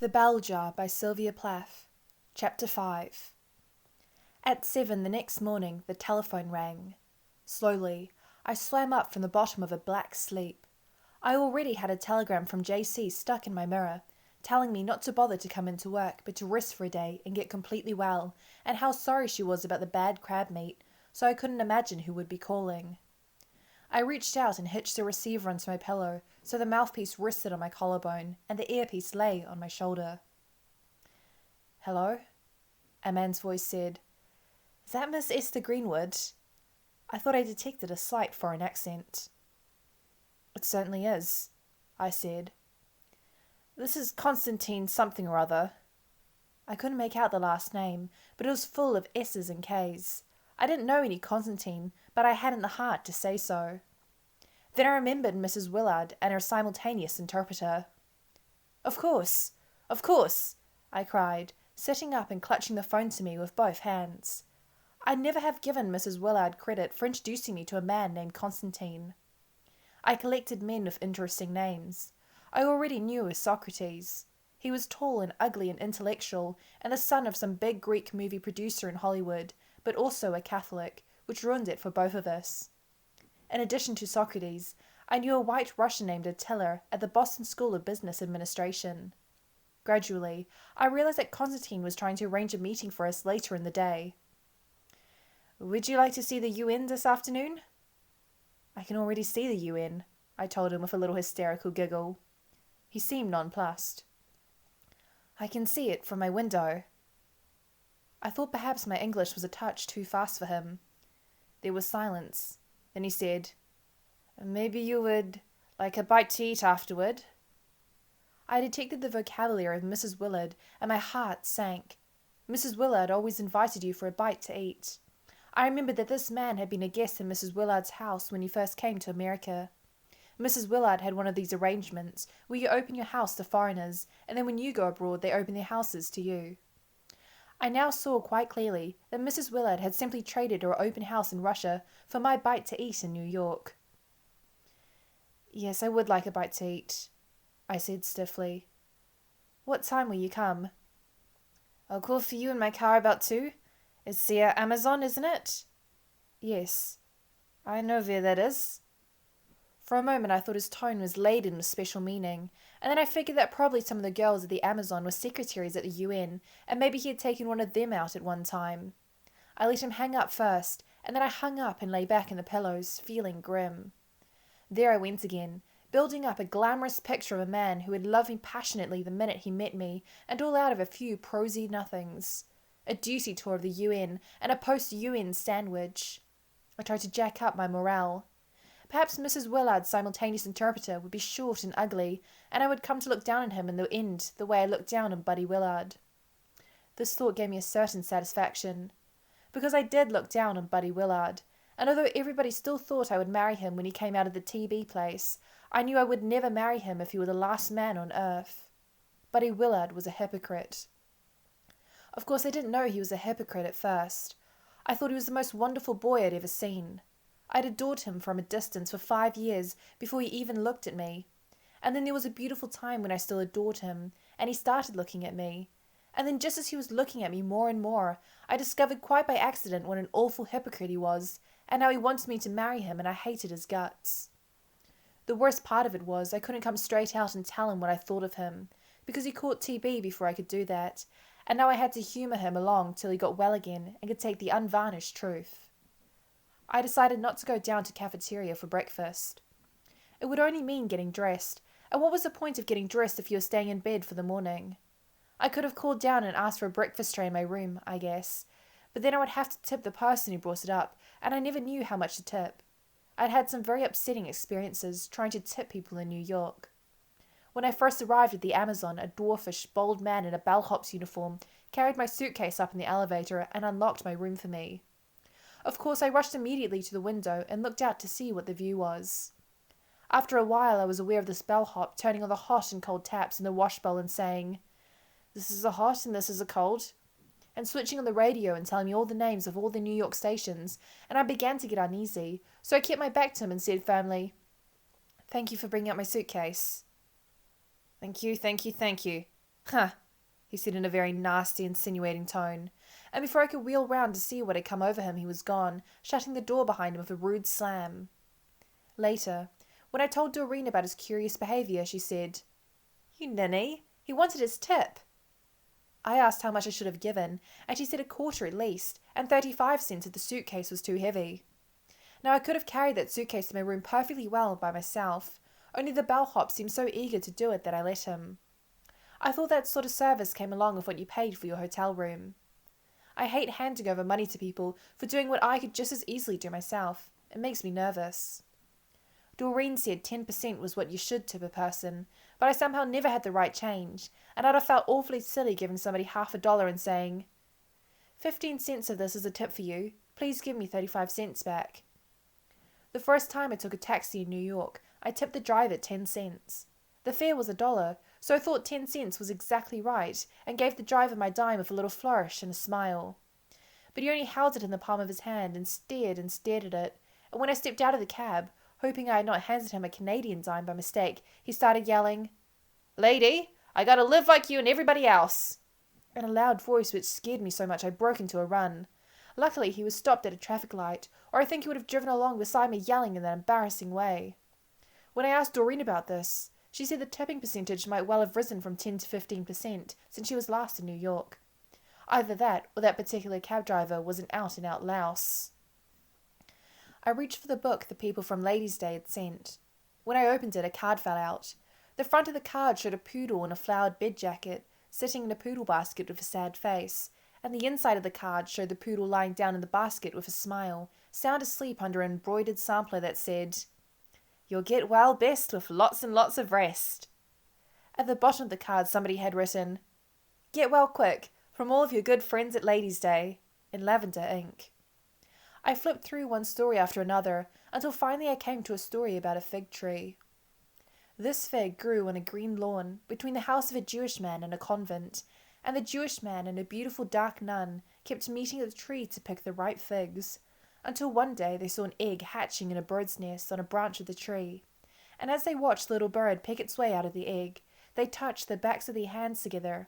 The Bell Jar by Sylvia Plath. Chapter 5. At 7 the next morning, the telephone rang. Slowly, I swam up from the bottom of a black sleep. I already had a telegram from JC stuck in my mirror, telling me not to bother to come into work, but to rest for a day and get completely well, and how sorry she was about the bad crab meat, so I couldn't imagine who would be calling. I reached out and hitched the receiver onto my pillow, so the mouthpiece rested on my collarbone, and the earpiece lay on my shoulder. "Hello?" A man's voice said. "Is that Miss Esther Greenwood?" I thought I detected a slight foreign accent. "It certainly is," I said. "This is Constantine something or other." I couldn't make out the last name, but it was full of S's and K's. I didn't know any Constantine, but I hadn't the heart to say so. Then I remembered Mrs. Willard and her simultaneous interpreter. Of course, I cried, sitting up and clutching the phone to me with both hands. I'd never have given Mrs. Willard credit for introducing me to a man named Constantine. I collected men with interesting names. I already knew of Socrates. He was tall and ugly and intellectual, and the son of some big Greek movie producer in Hollywood, but also a Catholic, which ruined it for both of us. In addition to Socrates, I knew a white Russian named Attila at the Boston School of Business Administration. Gradually, I realized that Constantine was trying to arrange a meeting for us later in the day. "Would you like to see the UN this afternoon?" "I can already see the UN," I told him with a little hysterical giggle. He seemed nonplussed. "I can see it from my window." I thought perhaps my English was a touch too fast for him. There was silence. Then he said, "Maybe you would like a bite to eat afterward?" I detected the vocabulary of Mrs. Willard, and my heart sank. Mrs. Willard always invited you for a bite to eat. I remembered that this man had been a guest in Mrs. Willard's house when he first came to America. Mrs. Willard had one of these arrangements where you open your house to foreigners, and then when you go abroad they open their houses to you. I now saw quite clearly that Mrs. Willard had simply traded her open house in Russia for my bite to eat in New York. "Yes, I would like a bite to eat," I said stiffly. "What time will you come?" "I'll call for you in my car about 2. It's the Amazon, isn't it?" "Yes." "I know where that is." For a moment I thought his tone was laden with special meaning, and then I figured that probably some of the girls at the Amazon were secretaries at the UN, and maybe he had taken one of them out at one time. I let him hang up first, and then I hung up and lay back in the pillows, feeling grim. There I went again, building up a glamorous picture of a man who would love me passionately the minute he met me, and all out of a few prosy nothings. A duty tour of the UN, and a post-UN sandwich. I tried to jack up my morale. Perhaps Mrs. Willard's simultaneous interpreter would be short and ugly, and I would come to look down on him in the end the way I looked down on Buddy Willard. This thought gave me a certain satisfaction, because I did look down on Buddy Willard, and although everybody still thought I would marry him when he came out of the TB place, I knew I would never marry him if he were the last man on earth. Buddy Willard was a hypocrite. Of course, I didn't know he was a hypocrite at first. I thought he was the most wonderful boy I'd ever seen. I'd adored him from a distance for 5 years before he even looked at me. And then there was a beautiful time when I still adored him, and he started looking at me. And then just as he was looking at me more and more, I discovered quite by accident what an awful hypocrite he was, and how he wanted me to marry him, and I hated his guts. The worst part of it was I couldn't come straight out and tell him what I thought of him, because he caught TB before I could do that, and now I had to humour him along till he got well again and could take the unvarnished truth. I decided not to go down to cafeteria for breakfast. It would only mean getting dressed, and what was the point of getting dressed if you were staying in bed for the morning? I could have called down and asked for a breakfast tray in my room, I guess, but then I would have to tip the person who brought it up, and I never knew how much to tip. I'd had some very upsetting experiences trying to tip people in New York. When I first arrived at the Amazon, a dwarfish, bald man in a bellhop's uniform carried my suitcase up in the elevator and unlocked my room for me. Of course, I rushed immediately to the window and looked out to see what the view was. After a while, I was aware of this bellhop turning on the hot and cold taps in the wash bowl and saying, "This is a hot and this is a cold," and switching on the radio and telling me all the names of all the New York stations, and I began to get uneasy, so I kept my back to him and said firmly, "Thank you for bringing up my suitcase." Thank you," Huh, he said in a very nasty, insinuating tone, and before I could wheel round to see what had come over him, he was gone, shutting the door behind him with a rude slam. Later, when I told Doreen about his curious behaviour, she said, "You ninny, he wanted his tip." I asked how much I should have given, and she said a quarter at least, and 35 cents if the suitcase was too heavy. Now I could have carried that suitcase to my room perfectly well by myself, only the bellhop seemed so eager to do it that I let him. I thought that sort of service came along with what you paid for your hotel room. I hate handing over money to people for doing what I could just as easily do myself. It makes me nervous. Doreen said 10% was what you should tip a person, but I somehow never had the right change, and I'd have felt awfully silly giving somebody $1 and saying, 15 cents of this is a tip for you. Please give me 35 cents back. The first time I took a taxi in New York, I tipped the driver 10 cents. The fare was $1, so I thought 10 cents was exactly right and gave the driver my dime with a little flourish and a smile. But he only held it in the palm of his hand and stared at it, and when I stepped out of the cab, hoping I had not handed him a Canadian dime by mistake, he started yelling, "Lady, I gotta live like you and everybody else," in a loud voice which scared me so much I broke into a run. Luckily, he was stopped at a traffic light, or I think he would have driven along beside me yelling in that embarrassing way. When I asked Doreen about this, she said the tipping percentage might well have risen from 10 to 15% since she was last in New York. Either that or that particular cab driver was an out-and-out louse. I reached for the book the people from Ladies' Day had sent. When I opened it, a card fell out. The front of the card showed a poodle in a flowered bed jacket, sitting in a poodle basket with a sad face, and the inside of the card showed the poodle lying down in the basket with a smile, sound asleep under an embroidered sampler that said, "You'll get well best with lots and lots of rest." At the bottom of the card somebody had written, "Get well quick, from all of your good friends at Ladies' Day," in lavender ink. I flipped through one story after another, until finally I came to a story about a fig tree. This fig grew on a green lawn between the house of a Jewish man and a convent, and the Jewish man and a beautiful dark nun kept meeting at the tree to pick the ripe figs, until one day they saw an egg hatching in a bird's nest on a branch of the tree, and as they watched the little bird pick its way out of the egg, they touched the backs of their hands together.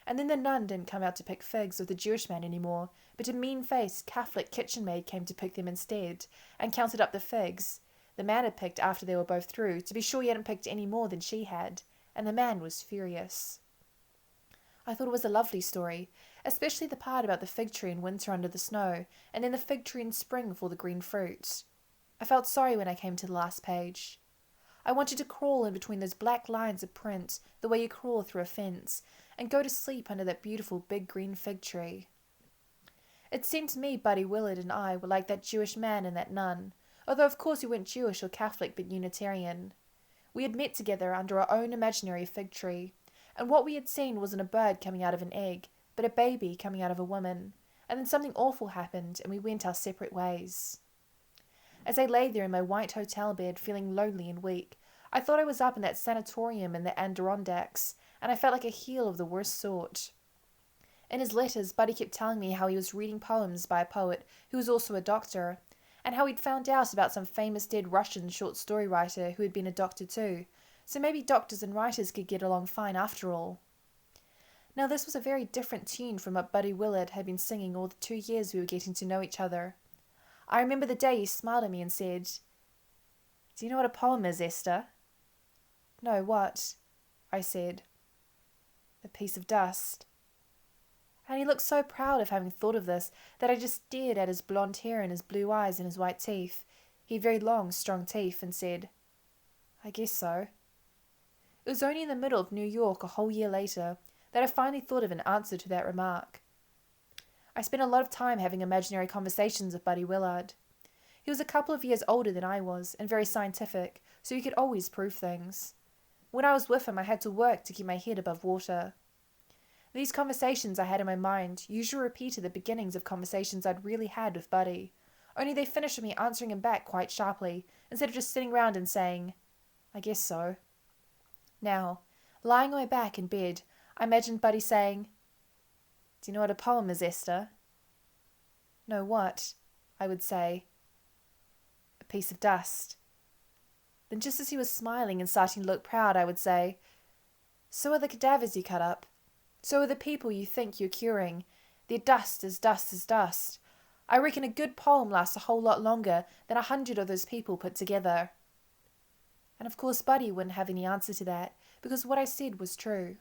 And then the nun didn't come out to pick figs with the Jewish man anymore, but a mean-faced Catholic kitchen maid came to pick them instead, and counted up the figs. The man had picked after they were both through, to be sure he hadn't picked any more than she had, and the man was furious. I thought it was a lovely story, especially the part about the fig tree in winter under the snow, and then the fig tree in spring for the green fruit. I felt sorry when I came to the last page. I wanted to crawl in between those black lines of print, the way you crawl through a fence, and go to sleep under that beautiful big green fig tree. It seemed to me Buddy Willard and I were like that Jewish man and that nun, although of course we weren't Jewish or Catholic but Unitarian. We had met together under our own imaginary fig tree, and what we had seen wasn't a bird coming out of an egg, but a baby coming out of a woman, and then something awful happened and we went our separate ways. As I lay there in my white hotel bed, feeling lonely and weak, I thought I was up in that sanatorium in the Adirondacks, and I felt like a heel of the worst sort. In his letters, Buddy kept telling me how he was reading poems by a poet who was also a doctor, and how he'd found out about some famous dead Russian short story writer who had been a doctor too, so maybe doctors and writers could get along fine after all. Now this was a very different tune from what Buddy Willard had been singing all the 2 years we were getting to know each other. I remember the day he smiled at me and said, "Do you know what a poem is, Esther?" "No, what?" I said. "A piece of dust." And he looked so proud of having thought of this that I just stared at his blonde hair and his blue eyes and his white teeth. He had very long, strong teeth, and said, "I guess so." It was only in the middle of New York a whole year later that I finally thought of an answer to that remark. I spent a lot of time having imaginary conversations with Buddy Willard. He was a couple of years older than I was, and very scientific, so he could always prove things. When I was with him, I had to work to keep my head above water. These conversations I had in my mind usually repeated the beginnings of conversations I'd really had with Buddy, only they finished with me answering him back quite sharply, instead of just sitting round and saying, "I guess so." Now, lying on my back in bed, I imagined Buddy saying, "Do you know what a poem is, Esther?" "No, what?" I would say. "A piece of dust." Then just as he was smiling and starting to look proud, I would say, "So are the cadavers you cut up. So are the people you think you're curing. They're dust as dust as dust. I reckon a good poem lasts a whole lot longer than 100 of those people put together. And of course Buddy wouldn't have any answer to that, because what I said was true.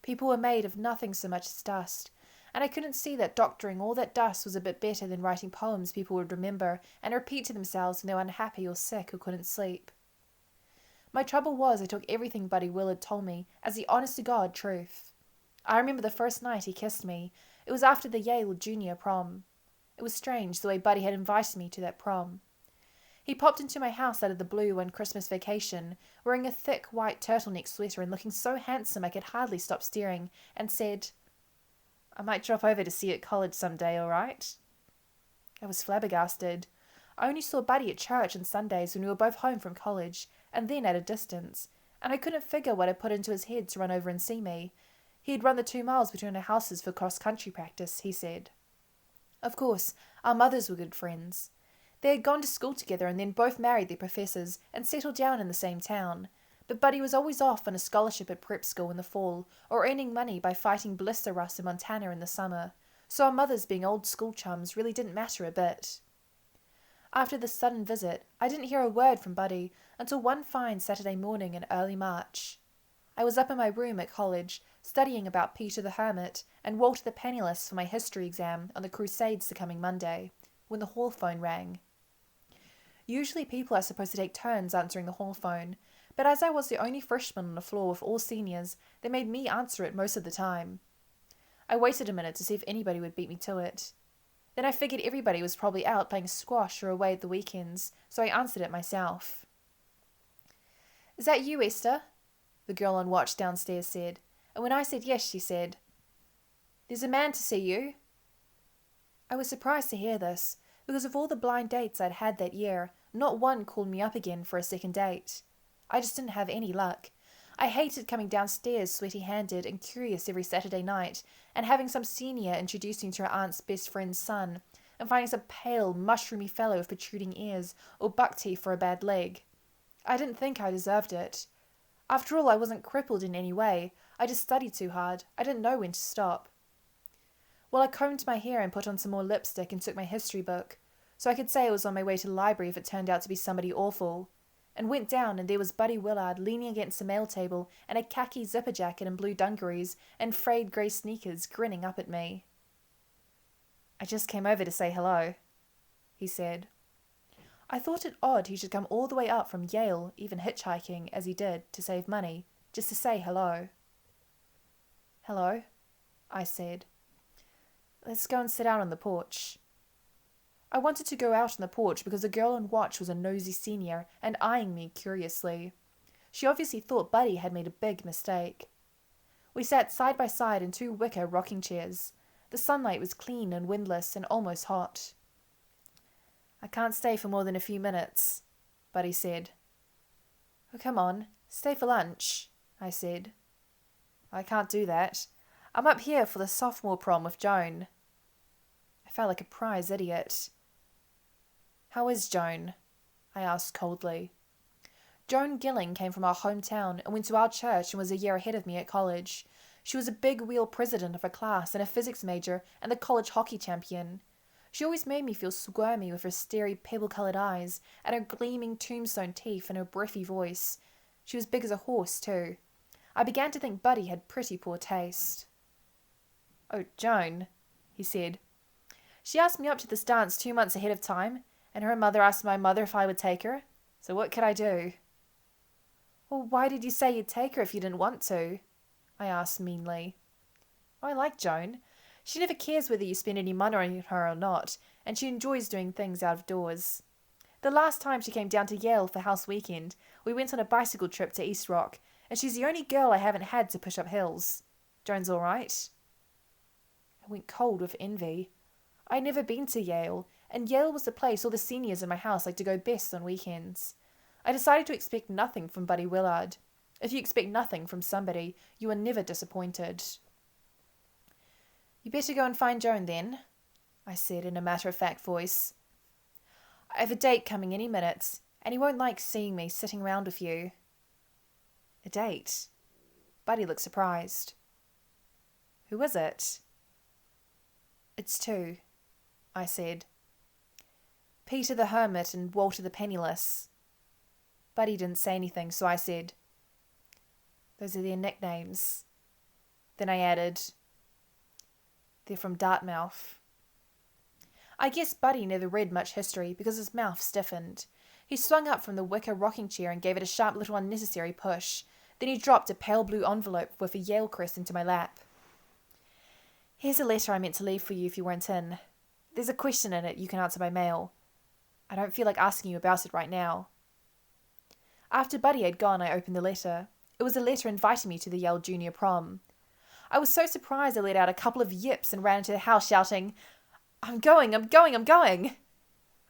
People were made of nothing so much as dust, and I couldn't see that doctoring all that dust was a bit better than writing poems people would remember and repeat to themselves when they were unhappy or sick or couldn't sleep. My trouble was I took everything Buddy Willard told me as the honest-to-God truth. I remember the first night he kissed me. It was after the Yale junior prom. It was strange the way Buddy had invited me to that prom. He popped into my house out of the blue one Christmas vacation, wearing a thick white turtleneck sweater and looking so handsome I could hardly stop staring, and said, "I might drop over to see you at college some day, all right?" I was flabbergasted. I only saw Buddy at church on Sundays when we were both home from college, and then at a distance, and I couldn't figure what had put into his head to run over and see me. He had run the 2 miles between our houses for cross-country practice, he said. Of course, our mothers were good friends. They had gone to school together and then both married their professors and settled down in the same town. But Buddy was always off on a scholarship at prep school in the fall, or earning money by fighting blister rust in Montana in the summer, so our mothers being old school chums really didn't matter a bit. After this sudden visit, I didn't hear a word from Buddy until one fine Saturday morning in early March. I was up in my room at college, studying about Peter the Hermit and Walter the Penniless for my history exam on the Crusades the coming Monday, when the hall phone rang. Usually people are supposed to take turns answering the hall phone, but as I was the only freshman on the floor with all seniors, they made me answer it most of the time. I waited a minute to see if anybody would beat me to it. Then I figured everybody was probably out playing squash or away at the weekends, so I answered it myself. "Is that you, Esther?" the girl on watch downstairs said, and when I said yes, she said, "There's a man to see you." I was surprised to hear this, because of all the blind dates I'd had that year, not one called me up again for a second date. I just didn't have any luck. I hated coming downstairs sweaty-handed and curious every Saturday night, and having some senior introduce me to her aunt's best friend's son, and finding some pale, mushroomy fellow with protruding ears or buck teeth for a bad leg. I didn't think I deserved it. After all, I wasn't crippled in any way. I just studied too hard. I didn't know when to stop. Well, I combed my hair and put on some more lipstick and took my history book, so I could say I was on my way to the library if it turned out to be somebody awful, and went down, and there was Buddy Willard leaning against the mail table in a khaki zipper jacket and blue dungarees and frayed grey sneakers, grinning up at me. "I just came over to say hello," he said. I thought it odd he should come all the way up from Yale, even hitchhiking, as he did, to save money, just to say hello. "Hello," I said. "Let's go and sit out on the porch." I wanted to go out on the porch because the girl on watch was a nosy senior and eyeing me curiously. She obviously thought Buddy had made a big mistake. We sat side by side in 2 wicker rocking chairs. The sunlight was clean and windless and almost hot. "I can't stay for more than a few minutes," Buddy said. "Oh, come on, stay for lunch," I said. "I can't do that. I'm up here for the sophomore prom with Joan." I felt like a prize idiot. "How is Joan?" I asked coldly. Joan Gilling came from our hometown and went to our church and was a year ahead of me at college. She was a big wheel president of her class and a physics major and the college hockey champion. She always made me feel squirmy with her starey pebble-coloured eyes and her gleaming tombstone teeth and her breathy voice. She was big as a horse, too. I began to think Buddy had pretty poor taste. "Oh, Joan," he said. "She asked me up to this dance 2 months ahead of time, and her mother asked my mother if I would take her. So what could I do?" "Well, why did you say you'd take her if you didn't want to?" I asked meanly. "Oh, I like Joan. She never cares whether you spend any money on her or not, and she enjoys doing things out of doors. The last time she came down to Yale for house weekend, we went on a bicycle trip to East Rock, and she's the only girl I haven't had to push up hills. Joan's all right." I went cold with envy. I'd never been to Yale, and Yale was the place all the seniors in my house liked to go best on weekends. I decided to expect nothing from Buddy Willard. If you expect nothing from somebody, you are never disappointed. "You better go and find Joan then," I said in a matter-of-fact voice. "I have a date coming any minute, and he won't like seeing me sitting around with you." "A date?" Buddy looked surprised. Who is it? It's two, I said. Peter the Hermit and Walter the Penniless. Buddy didn't say anything, so I said, those are their nicknames. Then I added, they're from Dartmouth. I guess Buddy never read much history because his mouth stiffened. He swung up from the wicker rocking chair and gave it a sharp little unnecessary push. Then he dropped a pale blue envelope with a Yale crest into my lap. Here's a letter I meant to leave for you if you weren't in. There's a question in it you can answer by mail. I don't feel like asking you about it right now. After Buddy had gone, I opened the letter. It was a letter inviting me to the Yale Junior Prom. I was so surprised I let out a couple of yips and ran into the house shouting, I'm going!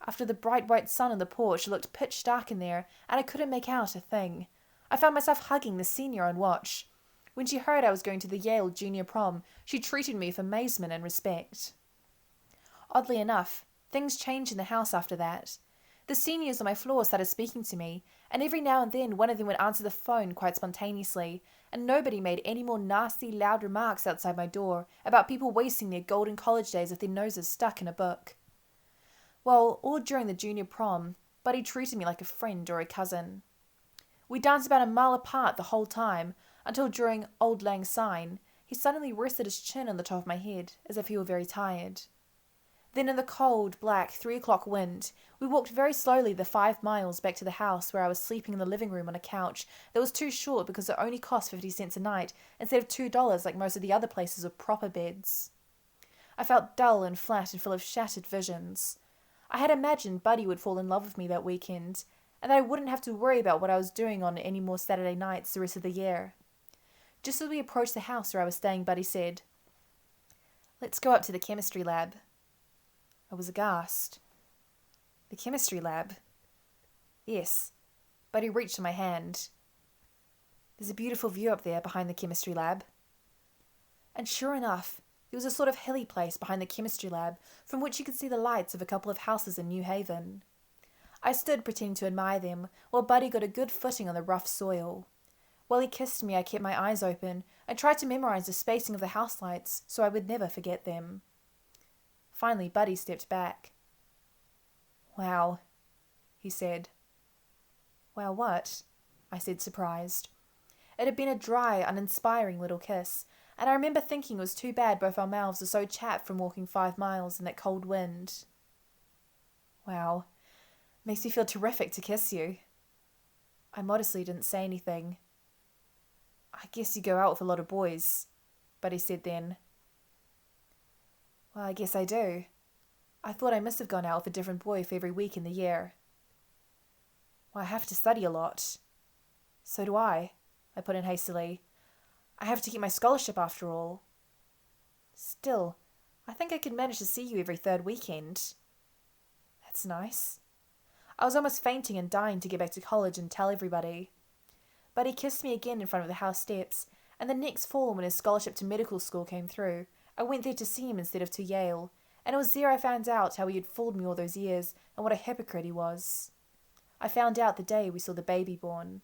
After the bright white sun on the porch, it looked pitch dark in there, and I couldn't make out a thing. I found myself hugging the senior on watch. When she heard I was going to the Yale Junior Prom, she treated me with amazement and respect. Oddly enough, things changed in the house after that. The seniors on my floor started speaking to me, and every now and then one of them would answer the phone quite spontaneously, and nobody made any more nasty, loud remarks outside my door about people wasting their golden college days with their noses stuck in a book. Well, all during the junior prom, Buddy treated me like a friend or a cousin. We danced about a mile apart the whole time, until during Auld Lang Syne, he suddenly rested his chin on the top of my head, as if he were very tired. Then in the cold, black 3 o'clock wind, we walked very slowly the 5 miles back to the house where I was sleeping in the living room on a couch that was too short because it only cost 50 cents a night instead of $2 like most of the other places with proper beds. I felt dull and flat and full of shattered visions. I had imagined Buddy would fall in love with me that weekend, and that I wouldn't have to worry about what I was doing on any more Saturday nights the rest of the year. Just as we approached the house where I was staying, Buddy said, Let's go up to the chemistry lab. I was aghast. The chemistry lab? Yes. Buddy reached for my hand. There's a beautiful view up there behind the chemistry lab. And sure enough, there was a sort of hilly place behind the chemistry lab from which you could see the lights of a couple of houses in New Haven. I stood pretending to admire them while Buddy got a good footing on the rough soil. While he kissed me, I kept my eyes open and tried to memorize the spacing of the house lights so I would never forget them. Finally, Buddy stepped back. Wow, he said. Wow, what? I said, surprised. It had been a dry, uninspiring little kiss, and I remember thinking it was too bad both our mouths were so chapped from walking 5 miles in that cold wind. Wow, makes me feel terrific to kiss you. I modestly didn't say anything. I guess you go out with a lot of boys, Buddy said then. Well, I guess I do. I thought I must have gone out with a different boy for every week in the year. Well, I have to study a lot. So do I put in hastily. I have to get my scholarship after all. Still, I think I could manage to see you every 3rd weekend. That's nice. I was almost fainting and dying to get back to college and tell everybody. But he kissed me again in front of the house steps, and the next fall when his scholarship to medical school came through, I went there to see him instead of to Yale, and it was there I found out how he had fooled me all those years and what a hypocrite he was. I found out the day we saw the baby born.